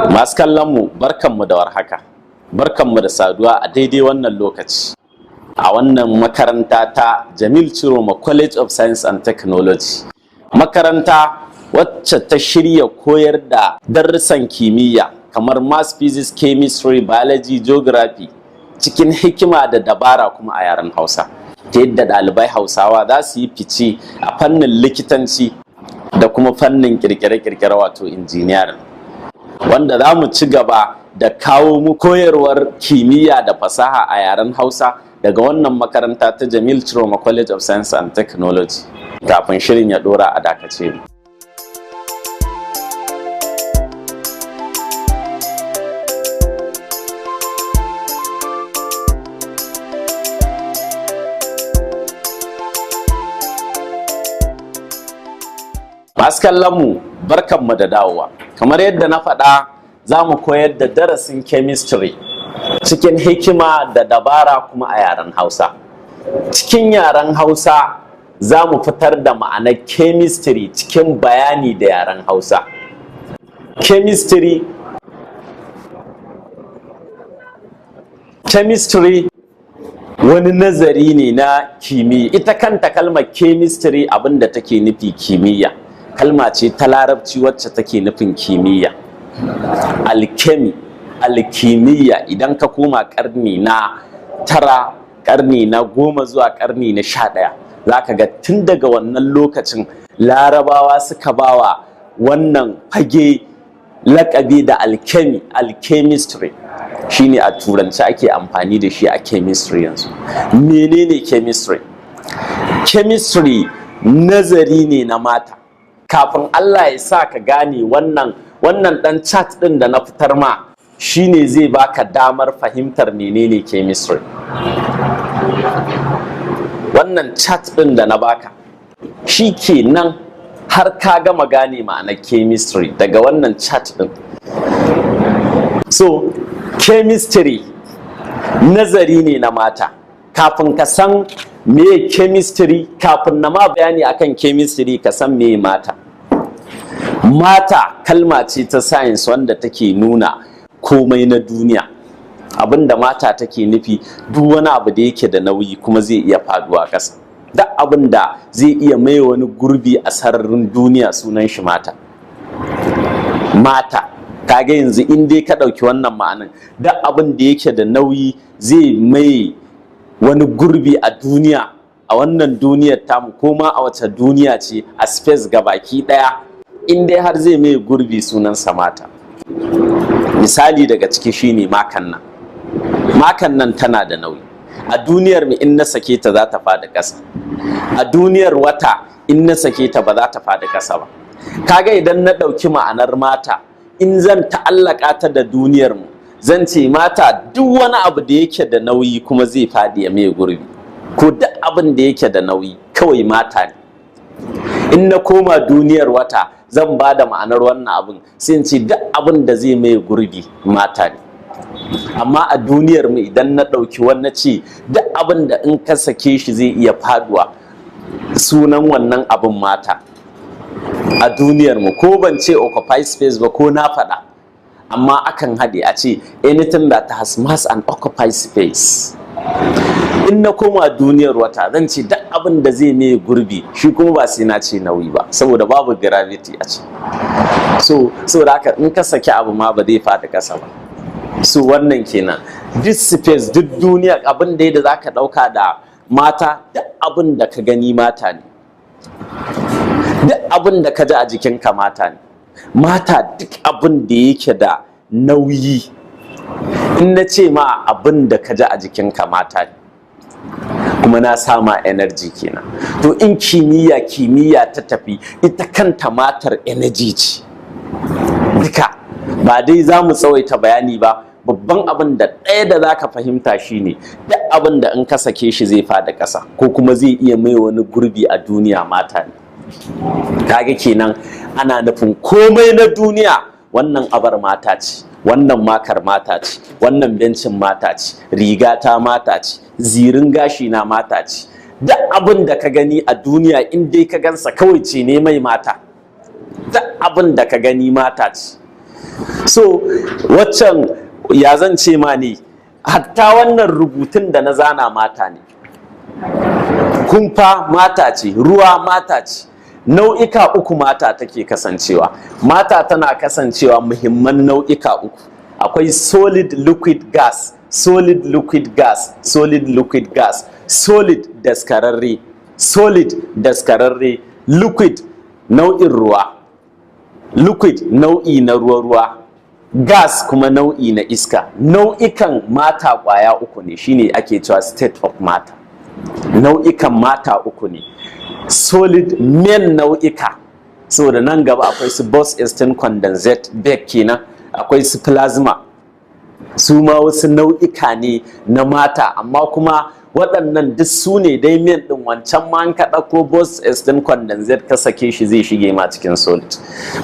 Masu kallonmu barkanmu da warhaka, barkanmu da saduwa a daidai wannan lokaci a wannan makaranta ta Jamil Chiroma College of Science and Technology. Makaranta wacce ta shirya koyar da darussan kimiyya kamar Maths, Physics, Chemistry, Biology, Geography cikin hikima da dabara kuma a yaren Hausa. Ta yadda ɗalibai Hausawa za su yi fice a fannin likitanci da kuma fannin kirkire-kirkire wato engineering. Wanda za mu ci gaba da kawo mu koyarwar kimiyya da fasaha a yaren Hausa daga wannan makaranta ta Jamil Chiroma College of Science and Technology. Kafin shirin ya dora a dakace mu. Masu kallonmu barkanmu da dawowa. Kamar yadda na faɗa za mu koyar da darasin chemistry cikin hikima da dabara kuma a yaren Hausa. Cikin yaren Hausa za mu fitar da ma'anar chemistry cikin bayani da yaren Hausa. Chemistry wani nazari ne na kimiyya. Ita kanta kalmar chemistry abinda take nufi kimiyya. Kalma ce ta larabci wacce take nufin kimiyya. Alkimiyya idan ka koma karni na 9, karni na 10 zuwa karni na 11, za ka ga tun daga wannan lokacin larabawa suka bawa wannan fage lakabi da alchemistry. Shine a turanci ake amfani da shi a chemistry yanzu. Menene chemistry? Chemistry nazari ne na mata. Kafin Allah ya sa ka gane wannan dan chat din da na fitar ma shine zai baka damar fahimtar menene chemistry. Wannan chat din da na baka shi kenan har ka gama gane ma'anar chemistry daga wannan chat din. So chemistry nazari ne na mata. Kafin ka san me chemistry, kafin na ma bayani akan chemistry ka san me mata. Mata kalma ce ta science wanda take nuna komai na duniya. Abinda mata take nufi duk wani abu da yake da nauyi kuma zai iya faduwa ƙasa. Duk abinda zai iya mai wani gurbi a sararin duniya sunan shi mata. Mata kaga yanzu in dai ka ɗauki wannan ma'anin, duk abin da yake da nauyi zai mai wani gurbi a duniya, a wannan duniyar tamu ko ma a wace duniya ce a space gabaki daya, in dai har zai mai gurbi sunansa mata. Misali daga ciki shine makan nan tana da nauyi. A duniyar mu in na sake ta za ta fada ƙasa. A duniyar wata in na sake ta ba za ta fada ƙasa ba. Kaga idan na ɗauki ma'anar mata, in zan ta'allaka ta da duniyar mu, zan ce mata duk wani abu da yake da nauyi kuma zai faɗi ya mai gurbi, ko duk abin da yake da nauyi kawai mata ne. In na koma duniyar wata zan ba da ma'anar wannan abin, sai in ce duk abin da zai mai gurbi mata ne. Amma a duniyar mu idan na ɗauki wannan ce duk abin da in ka sake shi zai iya faduwa, sunan wannan abin mata. A duniyar mu ko ban ce occupy space ba ko na faɗa, amma akan haɗe a ce anything that has mass and occupy space. In na koma duniyar wata zan ce duk abin da zai mai gurbi, shi kuma ba sai na ce nauyi ba saboda babu gravity a ce. So da haka in ka saki abu ma ba zai faɗi ƙasa ba. So wannan kenan, this space duk duniya abin da za ka ɗauka da mata, duk abin da ka gani mata ne. Duk abin da ka ji a jikinka mata ne. Mata duk abin da yake da nauyi, in na ce ma abin da ka ji a jikinka mata ne, kuma na sama energy kenan. To in kimiyya ta tafi, ita kanta matar energy ce. Duka ba dai za mu tsawaita bayani ba, babban abin da ɗaya da za ka fahimta shine duk abin da in ka sake shi zai fada ƙasa ko kuma zai iya mai wani gurbi a duniya mata ne. Kaga kenan ana nufin komai na duniya wannan abar mata ce, wannan makar mata ce, wannan bencin mata ce, rigata mata ce, zirin gashi na mata ce. Duk abin da ka gani a duniya in dai ka gansa kawai ce ne mai mata. Duk abin da ka gani mata ce. So waccan ya zan ce ma ne, hatta wannan rubutun da na zana mata ne, kumfa mata ce, ruwa mata ce, nau'ika uku mata take kasancewa. Mata tana kasancewa muhimman nau'ika uku. Akwai solid liquid gas, solid liquid gas, solid liquid gas, solid daskararre, solid daskararre, liquid nau'in ruwa, liquid nau'i na ruwa-ruwa, gas kuma nau'i na iska. Nau'ikan mata kwaya uku ne, shine ake cewa state of matter. Nau'ikan mata uku ne, solid main nau'ika, saboda nan gaba akwai su Bose-Einstein condensate Beck kenan, akwai su plasma, su ma wasu nau'ika ne na mata, amma kuma waɗannan duk su ne dai main ɗin. Wancan ma an ka ɗauko Bose-Einstein condensate ka sake shi zai shige ma cikin solid,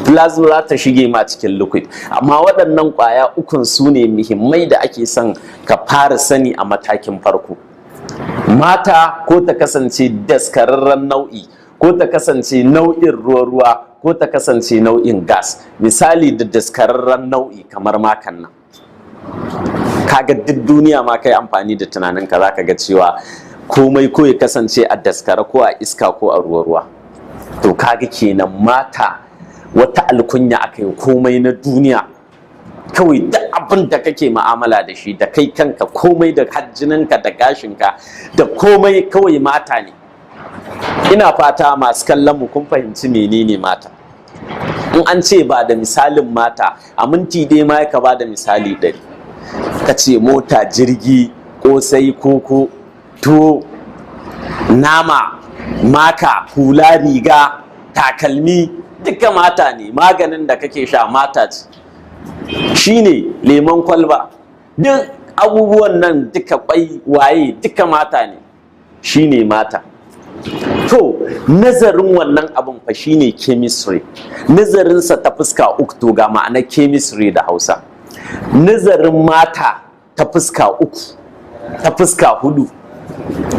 plasma za ta shige ma cikin liquid, amma waɗannan ƙwaya ukun su ne muhimmai da ake son ka fara sani a matakin farko. Mata ko ta kasance daskararren nau'i, ko ta kasance nau'in ruwa-ruwa, ko ta kasance nau'in gas. Misali da daskararren nau'i kamar makan nan, kaga duk duniya ma kai amfani da tunaninka za ka ga cewa komai ko ya kasance a daskara ko a iska ko a ruwa-ruwa. To kaga kenan mata wata alkunya aka yi komai na duniya, kawai duk abin da kake ma'amala da shi, da kai kanka, komai da hajjininka da gashinka da komai kawai mata ne. Ina fata masu kallon mu kun fahimci menene mata. In an ce ba da misalin mata, a minti dai ma ka ba da misali 100, ka ce mota, jirgi, kosai, koko, tuwo, nama, maka, hula, riga, takalmi, duka mata ne. Maganin da kake sha mata ce, shine lemon kwalba, duk abubuwan nan duka kwai waye duka mata ne, shine mata. To nazarin wannan abin fa shine chemistry. Nazarinsa ta fuska uku, to ga ma'anar chemistry da Hausa. Nazarin mata ta fuska uku, ta fuska hudu,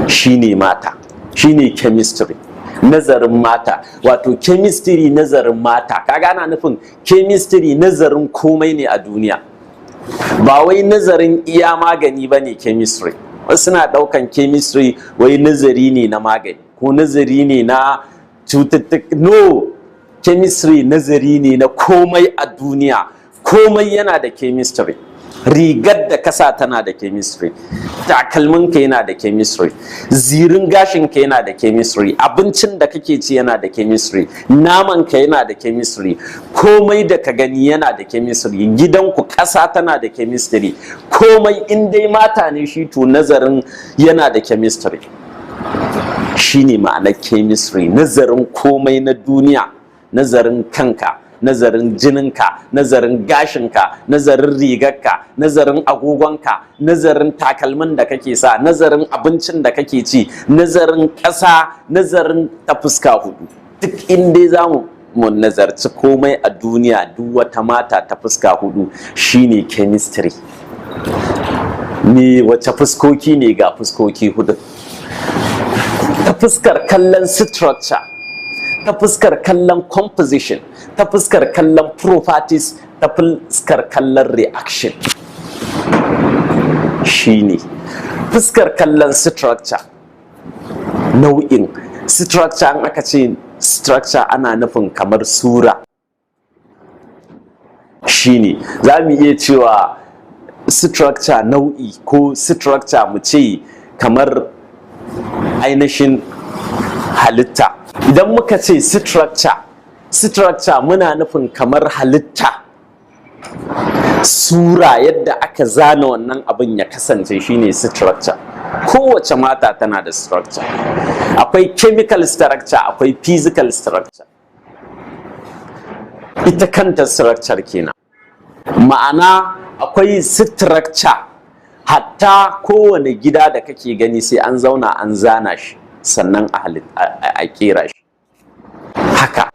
shine mata, shine chemistry. Nazarin mata, wato chemistry nazarin mata, kaga ana nufin chemistry nazarin komai ne a duniya, ba wai nazarin iya magani ba ne chemistry. Wasu na daukan chemistry wai nazari ne na magani ko nazari ne na cututtuka. No, chemistry nazari ne na komai a duniya, komai yana da chemistry. Rigar da kasa tana da chemistry, takalminka yana da chemistry, zirin gashinka yana da chemistry, abincin da kake ci yana da chemistry, namanka yana da chemistry, komai da ka gani yana da chemistry, gidanku kasa tana da chemistry, komai in dai mata ne shi to nazarin yana da chemistry. Shine ma'anar chemistry, nazarin komai na duniya, nazarin kanka, nazarin jininka, nazarin gashinka, nazarin rigarka, nazarin agogonka, nazarin takalmin da kake sa, nazarin abincin da kake ci, nazarin ƙasa, nazarin ta fuska hudu. Duk inda za mu nazarci komai a duniya, duk wata mata ta fuska hudu shine chemistry. Me wace fuskoki ne? Ga fuskoki hudu. Ta fuskar kallon structure, ta fuskar kallon composition, ta fuskar kallon properties, ta fuskar kallon reaction. Shine fuskar kallon structure, nau'in structure. An aka ce structure ana nufin kamar sura. Shine za mu iya cewa structure nau'i, ko structure mu ce kamar ainihin halitta. Idan muka ce structure muna nufin kamar halitta, sura, yadda aka zana wannan abin ya kasance, shine structure. Kowace mata tana da structure. Akwai chemical structure, akwai physical structure. Ita kanta structure kenan. Ma'ana akwai structure, hatta kowane gida da kake gani sai an zauna an zana shi sannan a kera shi. Haka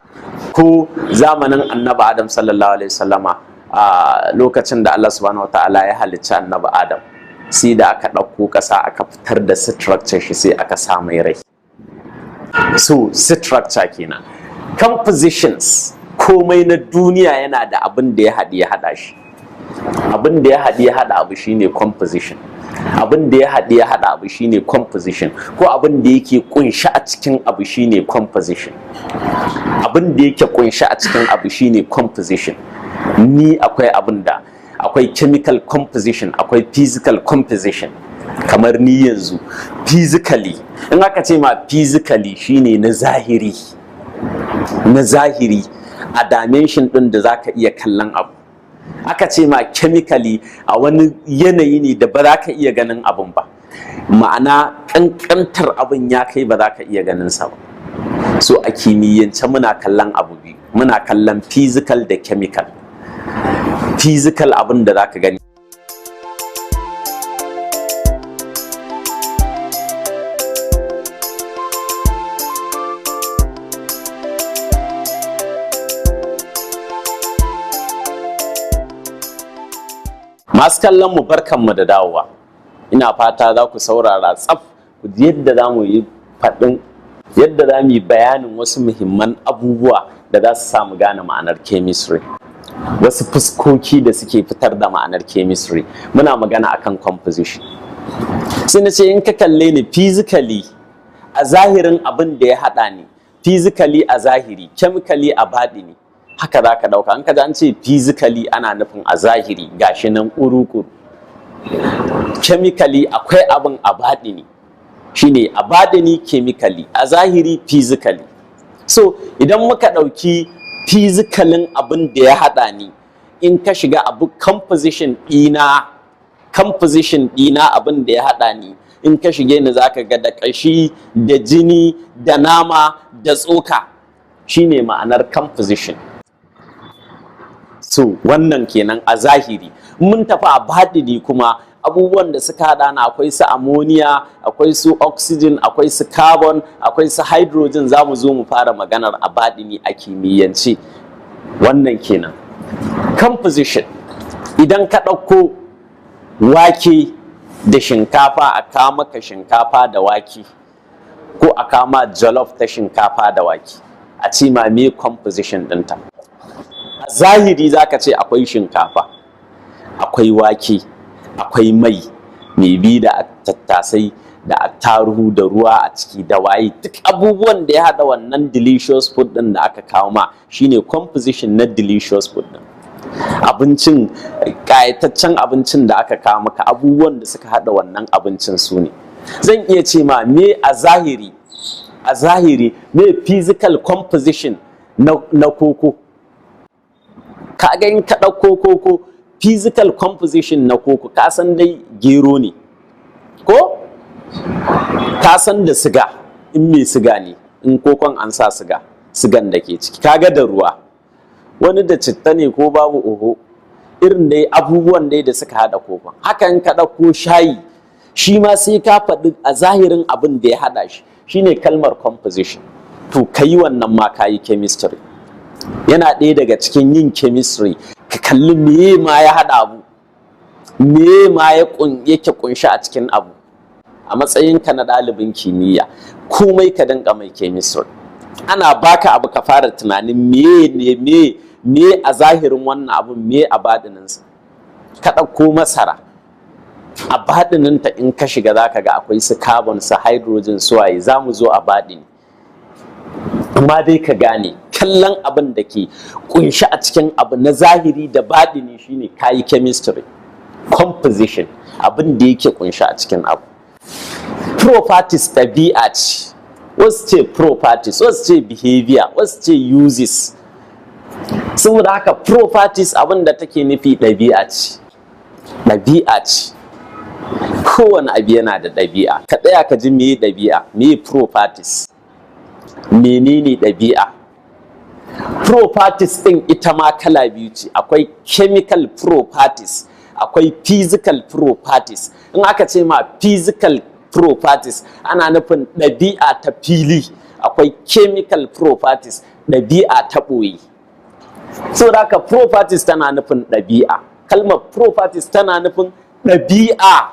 ko zamanin annabi Adam sallallahu alaihi wasallama, a lokacin da Allah subhanahu wataala ya halicci annabi Adam, sai da aka ɗauko ƙasa aka fitar da structure shi sai aka sa mai rai. So structure kenan. Compositions, komai na duniya yana da abin da ya haɗe ya haɗa shi. Abin da ya haɗe ya haɗa abu shine composition. Abin da ya haɗe ya haɗa abu shine composition, ko abin da yake kunshi a cikin abu shine composition. Abin da yake kunshi a cikin abu shine composition. Ni akwai abin da akwai chemical composition, akwai physical composition. Kamar ni yanzu physically, in aka ce ma physically shine na zahiri, a dimension ɗin da zaka iya kallon abu. Aka ce ma chemically a wani yanayi ne da ba za ka iya ganin abun ba, ma'ana ƙanƙantar abin ya kai ba za ka iya ganin sa ba. So a kimiyyance muna kallon abu biyu, muna kallon physical da chemical. Physical abin da za ka gani. Masu kallon mu barkanmu da dawowa, ina fata za ku saurara tsaf ku ji yadda za mu yi faɗin, yadda za mu yi bayanin wasu muhimman abubuwa da za su samu gane ma'anar chemistry, wasu fuskoki da suke fitar da ma'anar chemistry. Muna magana akan composition. Sai na ce in ka kalle ni physically a zahirin abin da ya haɗa ni, physically a zahiri, chemically a baɗini, haka za ka ɗauka. An kaji an ce physically ana nufin a zahiri gashi nan ƙuru-ƙuru. Chemically akwai abin a baɗini, shine a baɗini chemically, a zahiri physically. So idan muka ɗauki physicalin abin da ya haɗa ni, in ka shiga abu composition ɗina abin da ya haɗa ni, in ka shige ni za ka ga da ƙashi da jini da nama da tsoka, shine ma'anar composition. So wannan kenan a zahiri. Mun tafi a baɗini kuma abubuwan da suka haɗa na akwai su ammonia, akwai su oxygen, akwai su carbon, akwai su hydrogen. Za mu zo mu fara maganar a baɗini a kimiyyance. Wannan kenan composition. Idan ka ɗauko wake da shinkafa, a kawo maka shinkafa da wake, ko a kawo ma jollof ta shinkafa da wake, a ce ma me composition ɗinta. A zahiri za ka ce akwai shinkafa, akwai wake, akwai mai bi da tattasai da attaruhu da ruwa a ciki da waye, duk abubuwan da ya haɗa wannan delicious food ɗin da aka kawo ma shine composition na delicious food ɗin. Abincin, ƙayataccen abincin da aka kawo maka, abubuwan da suka haɗa wannan abincin su ne. Zan iya ce ma me a zahiri me physical composition na koko. Ka ga in ka ɗauko koko, physical composition na koko, ka san dai gero ne, ko? Ka san da siga, in me siga ne, in kokon an sa sigan da ke ciki. Ka ga da ruwa, wani da citta ne ko babu, oho, irin dai abubuwan dai da suka haɗa kokon. Haka in ka ɗauko shayi, shi ma sai ka faɗi a zahirin abin da ya haɗa shi, shine kalmar composition. To ka yi wannan ma ka yi chemistry. Yana ɗaya daga cikin yin chemistry, ka kalli meye ma ya haɗa abu, meye ma yake kunshi a cikin abu. A matsayinka na ɗalibin kimiyya, komai ka dinga mai chemistry. Ana baka abu ka fara tunanin me a zahirin wannan abun, me a baɗininsa. Ka ɗauko masara, a baɗininta in ka shiga za ka ga akwai su carbon, su hydrogen, su waye. Za mu zo a baɗini, amma dai ka gane kallon abin da ke kunshi a cikin abu na zahiri da baɗini shine kayi chemistry. Composition, abin da yake kunshi a cikin abu. Properties ɗabi'a ce, wasu ce properties, wasu ce behavior, wasu ce uses. Saboda haka properties abin da take nufi ɗabi'a ce. Kowane abu yana da ɗabi'a. Ka tsaya ka ji meye ɗabi'a, meye properties, menene ɗabi'a. Properties ɗin ita ma kala biyu ce, akwai chemical properties, akwai physical properties. In aka ce ma physical properties ana nufin ɗabi'a ta fili, akwai chemical properties, ɗabi'a ta ɓoye. Saboda haka properties tana nufin ɗabi'a, kalmar properties tana nufin ɗabi'a.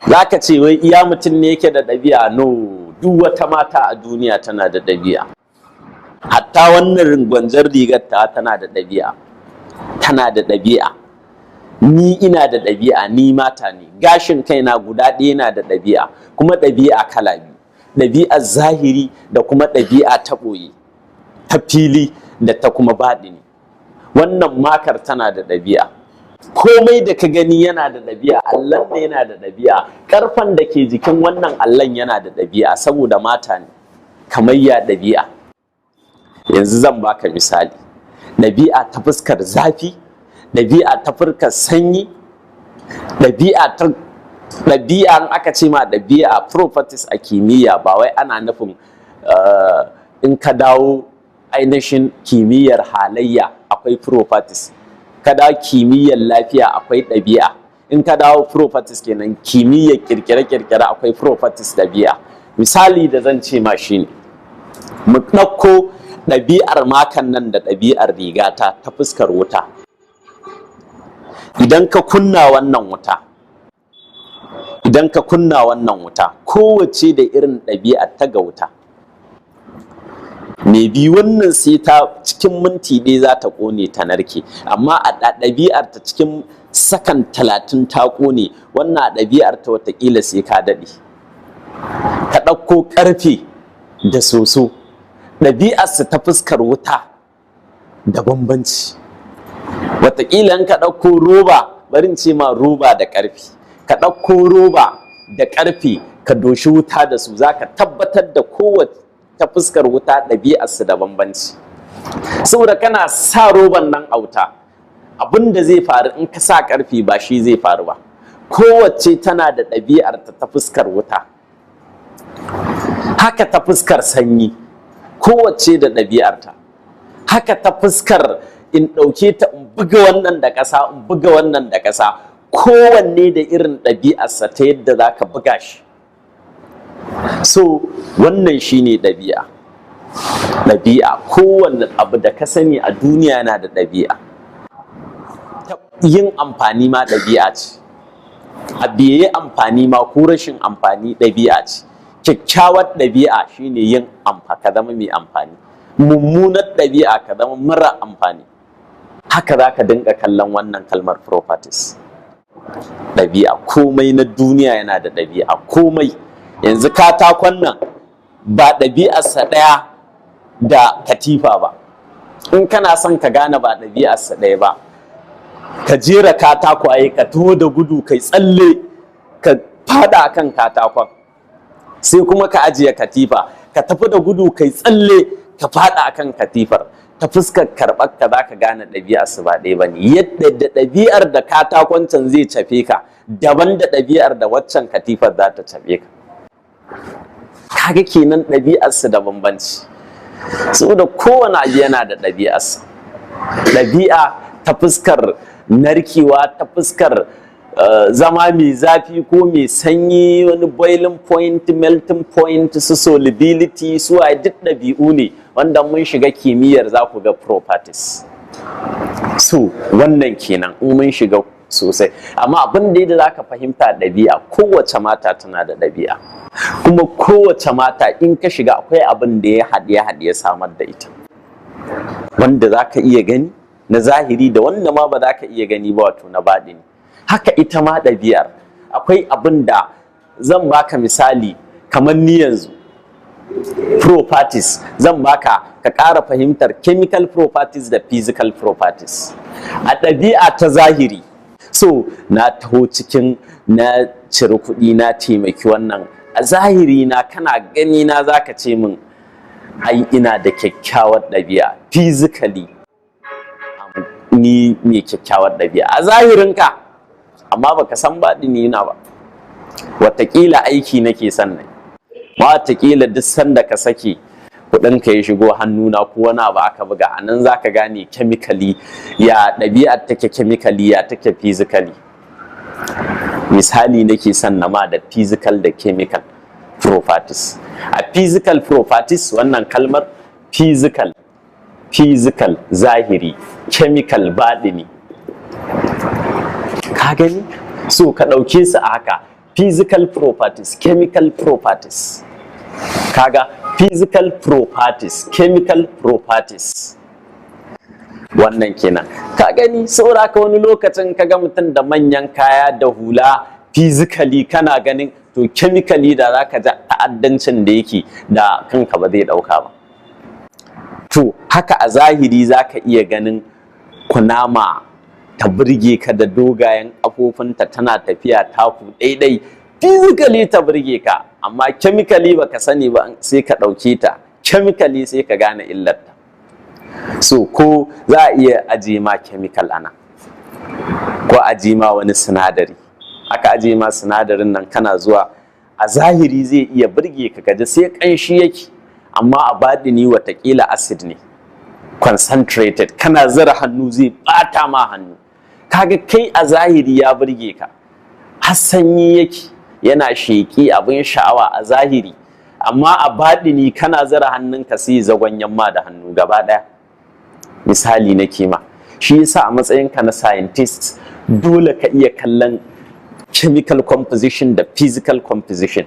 Za ka ce wai iya mutum ne yake da ɗabi'a? No, duk wata mata a duniya tana da ɗabi'a. hatta wannan gwanjar rigar ta tana da ɗabi'a, tana da ɗabi'a. Ni ina da ɗabi'a, ni mata ne, gashin kaina guda ɗaya yana da ɗabi'a, kuma ɗabi'a kala biyu, ɗabi'ar zahiri da kuma ɗabi'a ta ɓoye, ta fili da ta kuma baɗini. Wannan makar tana da ɗabi'a, komai da ka gani yana da ɗabi'a, allon ne yana da ɗabi'a, ƙarfen da ke jikin wannan allon yana da ɗabi'a, saboda mata ne. Kamayya ɗabi'a, yanzu zan baka misali, ɗabi'a ta fuskar zafi, ɗabi'a ta fuskar sanyi, ɗabi'a in aka ce ma ɗabi'a properties a kimiyya ba wai ana nufin in ka dawo ainihin kimiyyar halayya akwai properties, ka dawo kimiyyar lafiya akwai ɗabi'a, in ka dawo properties kenan kimiyyar kirkire-kirkire akwai properties ɗabi'a. Misali da zan ce ma shine mu ɗauko ɗabi'ar makan nan da ɗabi'ar rigata ta fuskar wuta. Idan ka kunna wannan wuta, kowace da irin ɗabi'ar ta ga wuta. Me bi wannan sai ta cikin minti ɗaya za ta ƙone ta narke, amma a ɗabi'ar ta cikin sakan 30 ta ƙone, wannan a ɗabi'ar ta watakila sai ka daɗe. Ka ɗauko ƙarfe da soso, ɗabi'arsa ta fuskar wuta da bambanci. Wataƙila in ka ɗauko roba, barin ce ma roba da ƙarfe, ka ɗauko roba da ƙarfe ka doshi wuta da su, za ka tabbatar da kowace ta fuskar wuta ɗabi'arsu da bambanci. Saboda kana sa roban nan a wuta, abin da zai faru in ka sa ƙarfe ba shi zai faru ba. Kowace tana da ɗabi'arta ta fuskar wuta. Haka ta fuskar sanyi, kowace da ɗabi'arta. Haka ta fuskar in ɗauke ta in buga wannan da ƙasa, in buga wannan da ƙasa, kowanne da irin ɗabi'arsa ta yadda za ka buga shi. So wannan shine ɗabi'a. Ɗabi'a, kowanne abu da ka sani a duniya yana da ɗabi'a. Yin amfani ma ɗabi'a ce, abu ya yi amfani ma ko rashin amfani ɗabi'a ce. Kyakkyawar ɗabi'a shine yin amfani, ka zama mai amfani. Mummunar ɗabi'a ka zama mara amfani. Haka za ka dinga kallon wannan kalmar properties. Ɗabi'a, komai na duniya yana da ɗabi'a, komai. Yanzu katakon nan ba ɗabi'arsa ɗaya da katifa ba. In kana son ka gane ba ɗabi'arsa ɗaya ba, ka jera katakwaye, ka taho da gudu kai tsalle ka fada akan katakon, sai kuma ka ajiye katifa, ka tafi da gudu kai tsalle ka fada akan katifar. Ta fuskar karɓar ka za ka gane ɗabi'arsu ba ɗaya ba ne. Yadda da ɗabi'ar da katakon can zai cafe ka daban da ɗabi'ar da waccan katifar za ta cafe ka. Kaga kenan ɗabi'arsu da bambanci, saboda kowane abu yana da ɗabi'arsa. Ɗabi'a ta fuskar narkewa, ta fuskar zama mai zafi ko mai sanyi, wani boiling point, melting point, su solubility, su a duk ɗabi'u ne wanda mun shiga kimiyyar za ku ga properties. So wannan kenan in mun shiga sosai, amma abin da za ka fahimta ɗabi'a, kowace mata tana da ɗabi'a, kuma kowace mata in ka shiga akwai abin da ya haɗe samar da ita, wanda za ka iya gani na zahiri da wanda ma ba za ka iya gani ba, wato na baɗini. Haka ita ma ɗabi'ar akwai abin da zan baka misali, kamar ni yanzu properties zan baka ka ƙara fahimtar chemical properties da physical properties a ɗabi'a ta zahiri. So na taho cikin na ciri kuɗi na taimaki wannan, a zahiri na kana gani na zaka ce min ai ina da kyakkyawar ɗabi'a, physically ni mai kyakkyawar ɗabi'a a zahirinka, amma baka san baɗini na ba. Wataƙila aiki nake son nai, wataƙila duk sanda ka sake kuɗinka ya shigo hannuna ko wani abu aka buga, a nan za ka gane chemically ya ɗabi'ar take, chemically ya take physically. Misali nake son na ma da physical da chemical properties. A physical properties wannan kalmar physical zahiri, chemical baɗini. Ka gani? So ka ɗauke su a haka, physical properties, chemical properties. Kaga physical properties, chemical properties. Wannan kenan. Ka gani saura ka wani lokacin ka ga mutum da manyan kaya da hula physically kana ganin, to chemically da za ka ji ta'addancin da yake da kanka ba zai ɗauka ba. To haka a zahiri za ka iya ganin kunama ta burge ka da dogayen ƙafofinta tana tafiya taku ɗaiɗai, physically ta burge ka, amma chemically baka sani ba sai ka ɗauke ta, chemically sai ka gane illarta. So ko za a iya ajiye ma chemical ana, ko ajiye ma wani sinadari, aka ajiye ma sinadarin nan kana zuwa a zahiri zai iya burge ka kaji sai ƙanshi yake, amma a baɗini watakila acid ne concentrated, kana zara hannu zai ɓata ma hannu. Kaga kai a zahiri ya burge ka, har sanyi yake yana sheƙi abin sha'awa a zahiri, amma a baɗini kana zara hannunka sai zagwanyan ma da hannu gaba ɗaya. Misali na kima, shi yasa a matsayinka na scientist dole ka iya kallon chemical composition da physical composition.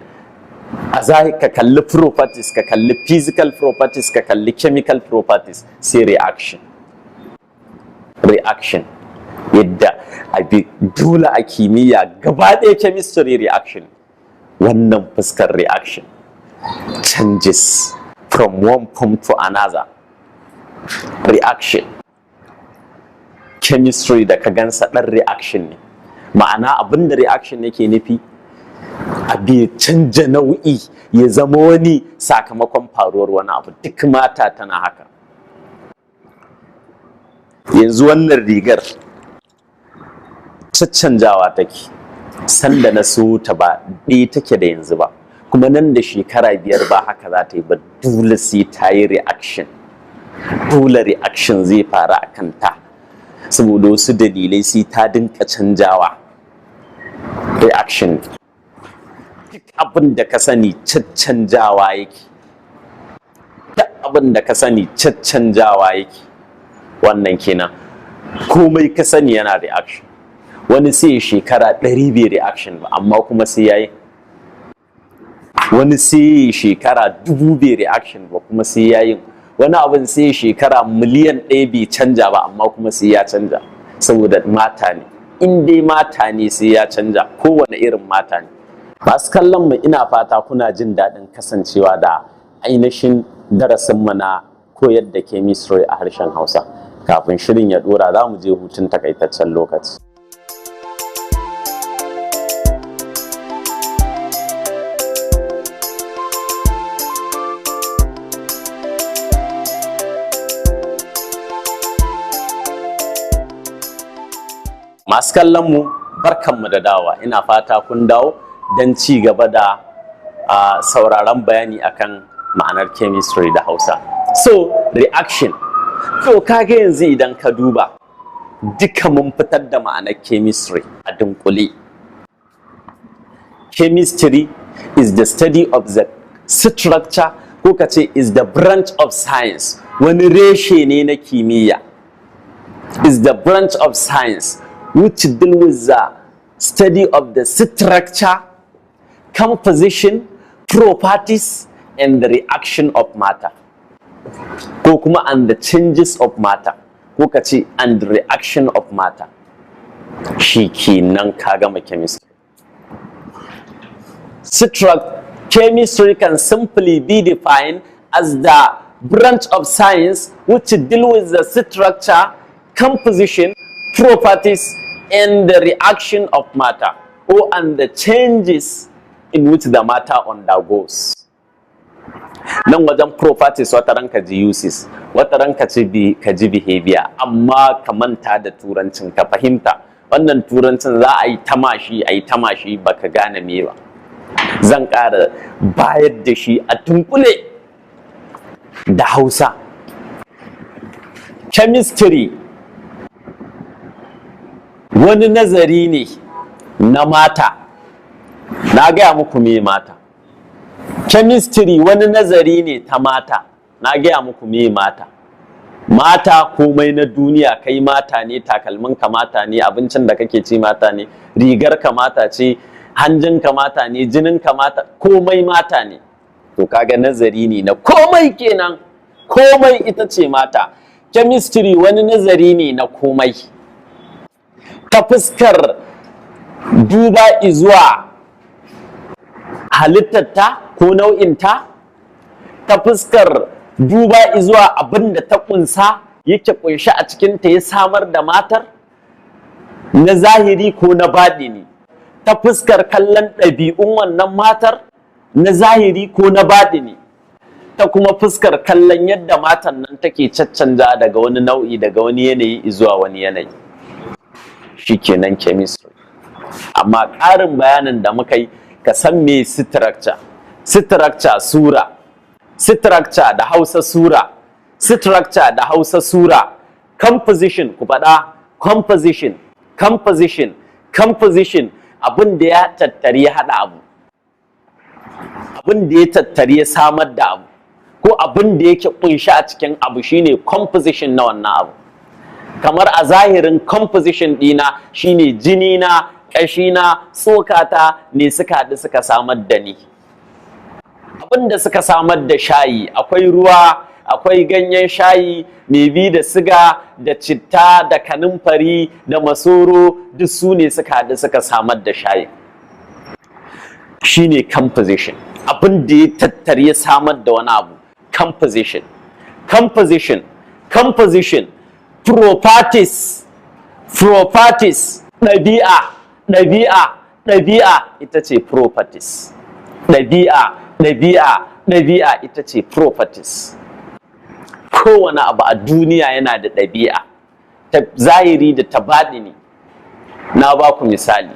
A zahiri ka kalli properties, ka kalli physical properties, ka kalli chemical properties, sai reaction. Yadda abi dole a kimiyya gaba ɗaya chemistry reaction. Wannan fuskar reaction changes from one form to another. Reaction chemistry da ka gansa ɗan reaction ne, ma'ana abinda reaction yake nufi abi canja nau'i ya zama wani sakamakon faruwar wani abu. Duk mata tana haka. Yanzu wannan rigar caccanjawa take, sanda na so ta ba ɗaya take da yanzu ba, kuma nan da shekara 5 ba haka za ta yi ba, dole sai ta yi reaction. Dole reaction zai faru a kanta saboda wasu dalilai, sai ta dinka canjawa. Reaction duk abin da ka sani caccanjawa yake, duk abin da ka sani caccanjawa yake. Wannan kenan, komai ka sani yana reaction. Wani sai shekara 100 bai reaction ba, amma kuma sai yayi. Wani sai shekara 1000 bai reaction ba, kuma sai yayi. Wani abin sai shekara miliyan 1 bai canja ba, amma kuma sai ya canja, saboda mata ne. In dai mata ne sai ya canja, kowane irin mata ne. Masu kallon mu, ina fata kuna jin daɗin kasancewa da ainihin darasinmu na koyar da chemistry a harshen Hausa. Kafin shirin ya ɗora, za mu je hutun takaitaccen lokaci. Masu kallon mu, barkanmu da dawa. Ina fata kun dawo don ci gaba da sauraron bayani akan ma'anar chemistry da Hausa. So, reaction. To kage yanzu idan ka duba, duka mun fitar da ma'anar chemistry a dunkule. Chemistry is the study of the structure, ko kace is the branch of science. Wani reshe ne na kimiyya. Is the branch of science which deal with the study of the structure, composition, properties, and the reaction of matter. Ko kuma and the changes of matter, ko kace and the reaction of matter. Shi kenan ka gama chemistry. Chemistry can simply be defined as the branch of science which deal with the structure, composition, properties, and the reaction of matter, or and the changes in which the matter undergoes. Nan wajen properties wata ranka ji uses, wata ranka ka ji behavior, amma ka manta da turancin, ka fahimta. Wannan turancin za a yi tamashi baka gane me ba. Zan ƙara bayar da shi a tunkule da Hausa. Chemistry wani nazari ne na mata. Na gaya muku me mata. Chemistry wani nazari ne ta mata. Na gaya muku me mata. Mata komai na duniya, kai mata ne, takalmin ka mata ne, abincin da kake ci mata ne, rigar ka mata ce, hanjin ka mata ne, jinin ka mata, komai mata ne. to kaga nazari ne na komai kenan, komai ita ce mata. Chemistry wani nazari ne na komai ta fuskar duba izuwa halittarta ko nau'inta, ta fuskar duba izuwa abin da ta kunsa yake kunshi a cikinta ya samar da matar na zahiri ko na baɗini, ta fuskar kallon ɗabi'un wannan matar na zahiri ko na baɗini, ta kuma fuskar kallon yadda matan nan take caccanja daga wani nau'i daga wani yanayi zuwa wani yanayi. Shikenan chemistry. Amma ƙarin bayanin da muka yi, ka san me structure, sura, structure da Hausa sura, structure da Hausa sura, composition ku faɗa, composition abin da ya tattari ya haɗa abu, abin da ya tattari ya samar da abu, ko abin da yake kunshi a cikin abu shine composition na wannan abu. Kamar a zahirin composition ɗina shine jinina, ƙashina, tsokata ne suka haɗu suka samar da ni. Abin da suka samar da shayi, akwai ruwa, akwai ganyen shayi mai bi da siga da citta da kanumfari da masoro, duk su ne suka haɗu suka samar da shayi. Shine composition, abin da ya tattare ya samar da wani abu. Composition, properties, ɗabi'a ita ce properties, ɗabi'a ita ce properties. Kowane abu a duniya yana da ɗabi'a, ta zahiri da ta baɗini. Na ba ku misali,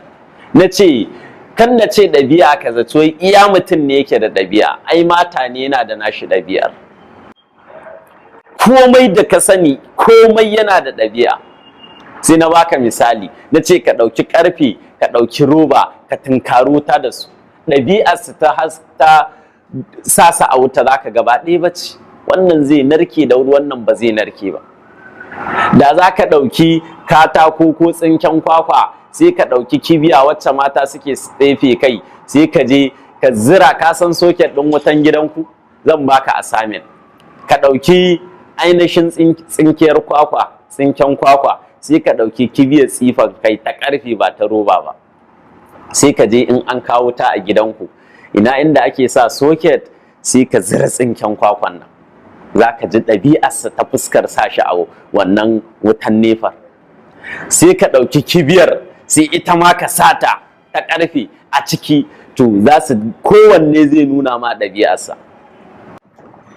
na ce kan na ce ɗabi'a ka zato iya mutum ne yake da ɗabi'a, ai mata ne yana da nashi ɗabi'ar. Komai da ka sani, komai yana da ɗabi'a. Sai na baka misali, na ce ka ɗauki ƙarfe, ka ɗauki roba, ka tunkari wuta da su. Ɗabi'arsu ta sasa a wuta za ka gaba ɗaya ba ce, wannan zai narke da wuri, wannan ba zai narke ba. Da za ka ɗauki katako ko tsinken kwakwa, sai ka ɗauki kibiya wacce mata suke tsefe kai, sai ka je ka zira, ka san soket ɗin wutan gidanku, zan baka assignment. Ka ɗauki ainihin tsinkiyar kwakwa, tsinken kwakwa, sai ka ɗauki kibiyar tsifan kai ta ƙarfe ba ta roba ba. Sai ka je in an kawo ta a gidanku, ina inda ake sa soket, sai ka zira tsinken kwakwan nan. Za ka ji ɗabi'arsa ta fuskar sashi a wannan wutan nefar. Sai ka ɗauki kibiyar, sai ita ma ka sata ta ƙarfe a ciki, to za su kowanne zai nuna ma ɗabi'arsa.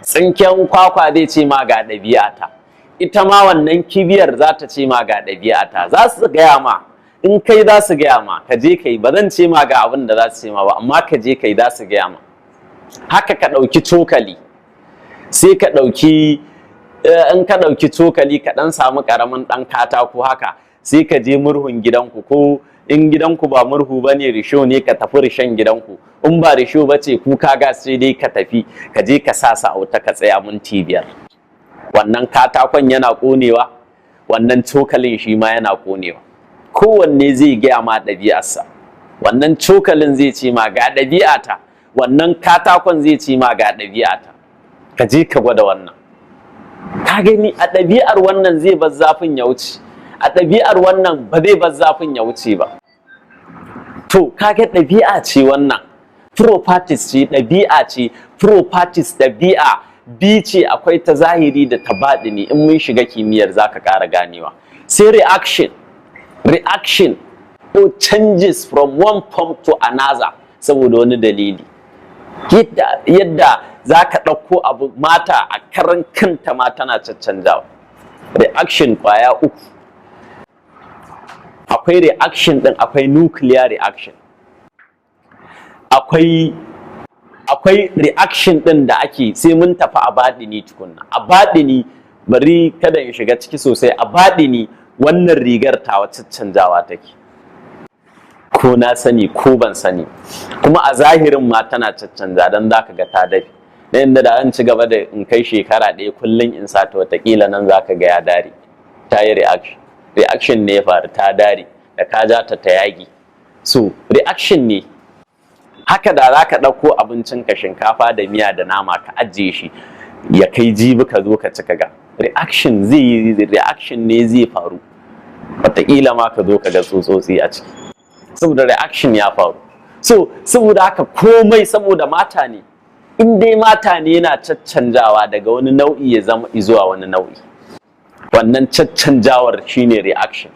Tsinken kwakwa zai ce ma ga ɗabi'ata, ita ma wannan kibiyar za ta ce ma ga ɗabi'ata. Za su gaya ma, in kai za su gaya ma, ka je kai, ba zan ce ma ga abin da za su ce ma ba, amma ka je kai za su gaya ma. Haka ka ɗauki cokali, sai ka ɗauki in ka ɗauki cokali ka ɗan samu ƙaramin ɗan katako haka, sai ka je murhun gidanku, ko in gidanku ba murhu ba ne, risho ne, ka tafi rishon gidanku. In ba risho ba ce, kuka gas sai dai ka tafi, ka je ka sa a wuta ka tsaya minti 5. Wannan katakon yana ƙonewa, wannan cokalin shi ma yana ƙonewa. Kowanne zai gaya ma ɗabi'arsa. Wannan cokalin zai ce ma ga ɗabi'ata, wannan katakon zai ce ma ga ɗabi'ata. Ka je ka gwada wannan. Ka gani, a ɗabi'ar wannan zai bar zafin ya wuce, a ɗabi'ar wannan ba zai bar zafin ya wuce ba. To kaga ɗabi'a ce wannan, properties ce, ɗabi'a ce, properties ɗabi'a bi ce, akwai ta zahiri da ta baɗini. In mun shiga kimiyyar za ka ƙara ganewa. Sai reaction or changes from one form to another, saboda wani dalili. Yadda za ka ɗauko abu, mata a karan kanta ma tana caccanjawa. Reaction ƙwaya 3. Akwai reaction ɗin, akwai nuclear reaction. Akwai reaction ɗin da ake, sai mun tafi a baɗini tukunna. A baɗini, bari kada in shiga ciki sosai, a baɗini wannan rigar tawa caccanjawa take. Ko na sani ko ban sani, kuma a zahirin ma tana caccanja, don za ka ga ta dafi. Na inda da an ci gaba da in kai shekara ɗaya kullum in sa ta, watakila nan za ka ga ya dare. Ta yi reaction ne ya faru, ta dare, da ka ja ta yagi. So reaction ne. haka da za ka ɗauko abincinka shinkafa da miya da nama ka ajiye shi ya kai jibi ka zo ka ci ka ga reaction ne zai faru, wataƙila ma ka zo ka ga tsutsotsi a ciki saboda reaction ya faru. So saboda haka komai saboda mata ne, in dai mata ne yana caccanjawa daga wani nau'i ya zama zuwa wani nau'i, wannan caccanjawar shine reaction.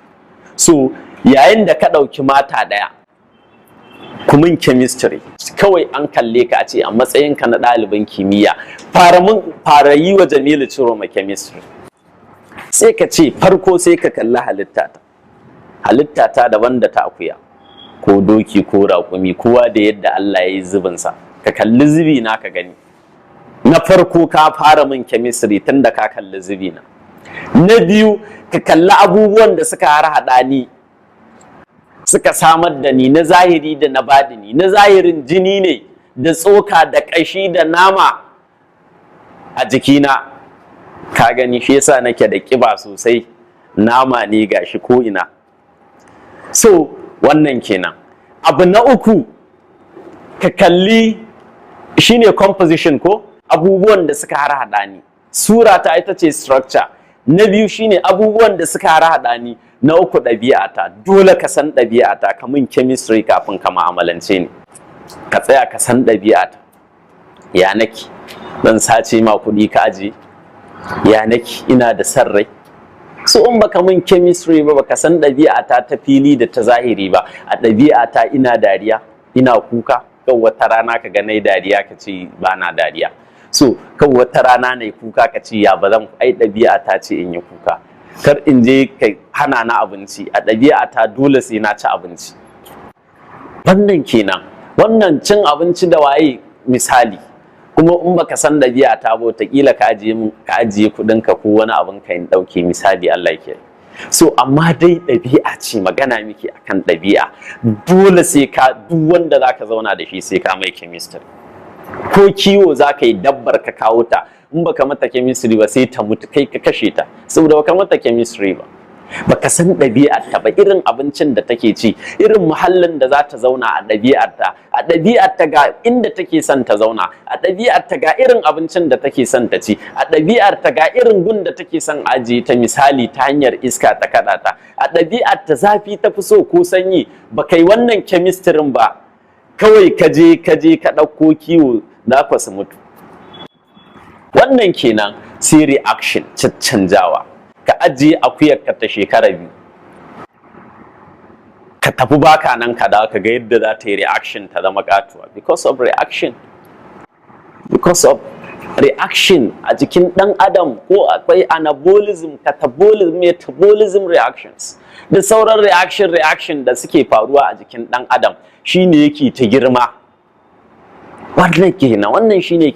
So yayin da ka ɗauki mata ɗaya kumin chemistry kawai an kalle ka a ce a matsayinka na ɗalibin kimiyya fara yi wa Jamilu Ciroma chemistry, sai ka ce farko sai ka kalli halittata daban da ta akuya ko doki ko raƙumi, kowa da yadda Allah ya yi zubinsa, ka kalli zubi na ka gani. Na farko ka fara min chemistry tun da ka kalli zubi na. Na biyu ka kalli abubuwan da suka harhaɗa ni suka samar da ni na zahiri da na badini. Na zahirin jini ne da tsoka da ƙashi da nama a jikina, ka gani shi yasa nake da ƙiba sosai, nama ne gashi ko ina. So wannan kenan. Abu na uku ka kalli shine composition ko abubuwan da suka harhaɗa ni. Sura ta ita ce structure. Na biyu shine abubuwan da suka harhaɗa ni. Na uku ɗabi'ata. Dole ka san ɗabi'ata, ka min chemistry kafin ka ma'amalance ni. Ka tsaya ka san ɗabi'ata. Ya nake zan sace ma kuɗi ka aje? Ya nake ina da san rai? So in baka min chemistry ba, baka san ɗabi'ata ta fili da ta zahiri ba. A ɗabi'ata ina dariya, ina kuka. Kan wata rana ka ga nayi dariya ka ce ba na dariya. So kan wata rana nayi kuka ka ce ya ba zan, ai ɗabi'ata ce in yi kuka. Kar in je ka hana na abinci, a ɗabi'ata dole sai na ci abinci. Wannan kenan, wannan cin abinci da waye misali. Kuma in baka san ɗabi'ata ba, wataƙila ka ajiye kuɗinka ko wani abin ka in ɗauke misali, Allah ke. So amma dai ɗabi'a ce, magana miki akan ɗabi'a. Dole sai ka, duk wanda zaka zauna da shi sai ka mai chemistry. Ko kiwo zaka yi dabbar ka kawo ta, in baka mata chemistry ba sai ta mutu, kai ka kashe ta saboda baka mata chemistry ba. Baka san ɗabi'arta ba, irin abincin da take ci, irin muhallin da za ta zauna a ɗabi'arta ga inda take son ta zauna, a ɗabi'arta ga irin abincin da take son ta ci, a ɗabi'arta ga irin gun da take son ajiye ta misali ta hanyar iska ta kaɗa ta, a ɗabi'arta zafi ta fi so ko sanyi. Baka yi wannan chemistry ba, kawai ka je ka ɗauko kiwo za ku su mutu. Wannan kenan sai reaction, caccanjawa. Ka ajiye akuyarka ta shekara 2, ka tafi baka nan ka dawo ka ga yadda za ta yi reaction ta zama katuwa because of reaction a jikin ɗan adam. Ko akwai anabolism, catabolism, metabolism reactions da sauran reaction da suke faruwa a jikin ɗan adam, shine yake ta girma. Wannan kenan, wannan shine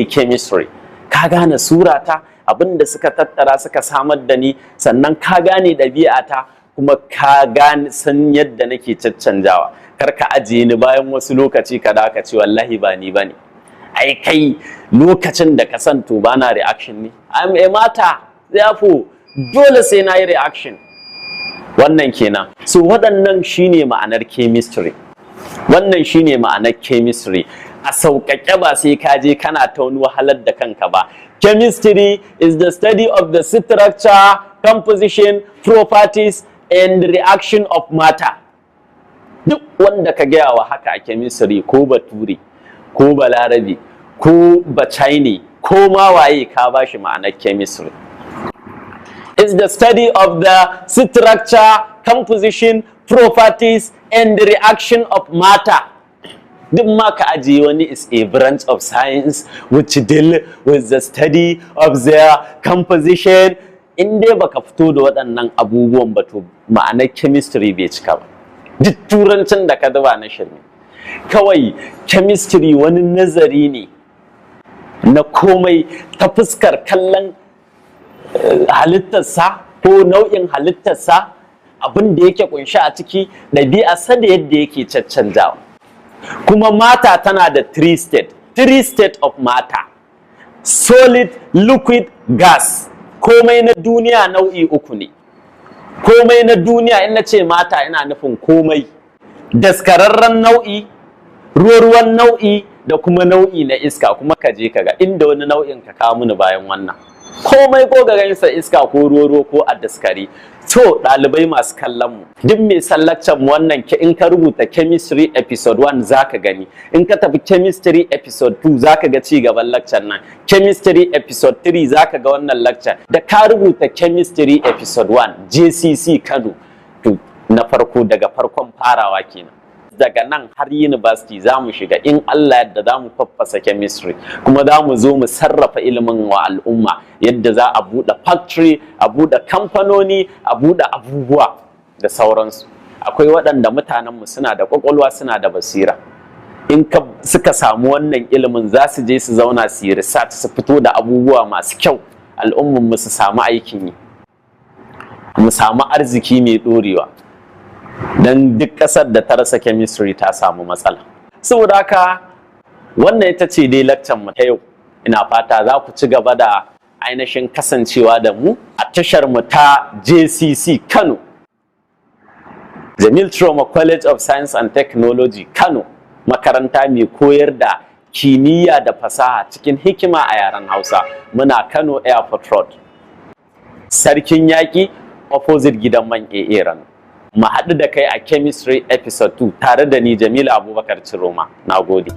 chemistry. Ka gane surata, abin da suka tattara suka samar da ni, sannan ka gane ɗabi'ata, kuma ka gane san yadda nake caccanjawa. Kar ka ajiye ni bayan wasu lokaci ka da ka ce wallahi ba ni bane, ai kai lokacin da ka san to bana reaction ne, I'm a mata, therefore dole sai na yi reaction. Wannan kenan. So waɗannan shine ma'anar chemistry. A sauƙaƙe, ba sai ka je kana ta wani wahalar da kanka ba. Chemistry is the study of the structure, composition, properties and reaction of matter. Duk wanda ka gaya wa haka a chemistry, ko bature ko balarabe ko bachine ko ma waye, ka bashi ma'anar chemistry. It's the study of the structure, composition, properties and reaction of matter. Duk ma ka ajiye wani is a branch of science which deal with the study of their composition. In dai baka fito da waɗannan abubuwan ba, to ma'anar chemistry bai cika ba. Duk turancin da ka zuba na shirme. Kawai chemistry wani nazari ne na komai ta fuskar kallon halittarsa ko nau'in halittarsa, abin da yake kunshi a ciki, ɗabi'arsa da yadda yake caccanjawa. Kuma mata tana da three state of matter: solid, liquid, gas. Komai na duniya nau'i 3 ne. Komai na duniya, in na ce mata ina nufin komai daskararren nau'i, ruwan nau'i da kuma nau'i na iska. Kuma ka je ka ga inda wani nau'in ka kawo mini bayan wannan. Komai ko ga gansa iska ko ruwa ko a daskare. To ɗalibai masu kallon mu, duk mai sallacen mu wannan in ka rubuta chemistry episode 1 zaka gani, in ka tafi chemistry episode 2 zaka ga ci gaban lecture nan, chemistry episode 3 zaka ga wannan lecture. Da ka rubuta chemistry episode 1 JCC Kano, to na farko daga farkon farawa kenan. Daga nan har university za mu shiga in Allah yadda za mu faffasa chemistry, kuma za mu zo mu sarrafa ilimin wa al'umma yadda za a buɗe factory, a buɗe kamfanoni, a buɗe abubuwa da sauransu. Akwai waɗanda mutanenmu suna da ƙwaƙwalwa, suna da basira. In suka samu wannan ilimin za su je su zauna su yi research, su fito da abubuwa masu kyau, al'ummanmu su samu aikin yi, mu samu arziki mai ɗorewa. Don duk ƙasar da ta rasa chemistry ta samu matsala. Saboda haka wannan ita ce dai lecture mu ta yau. Ina fata za ku ci gaba da ainihin kasancewa da mu a tashar mu ta JCC Kano, Jamil Trauma College of Science and Technology Kano, makaranta mai koyar da kimiyya da fasaha cikin hikima a yaren Hausa. Muna Kano Airport Road, Sarkin Yaƙi, opposite gidan man Ran. Mu haɗu da kai a chemistry episode 2 tare da ni Jamila Abubakar Ciroma. Na gode.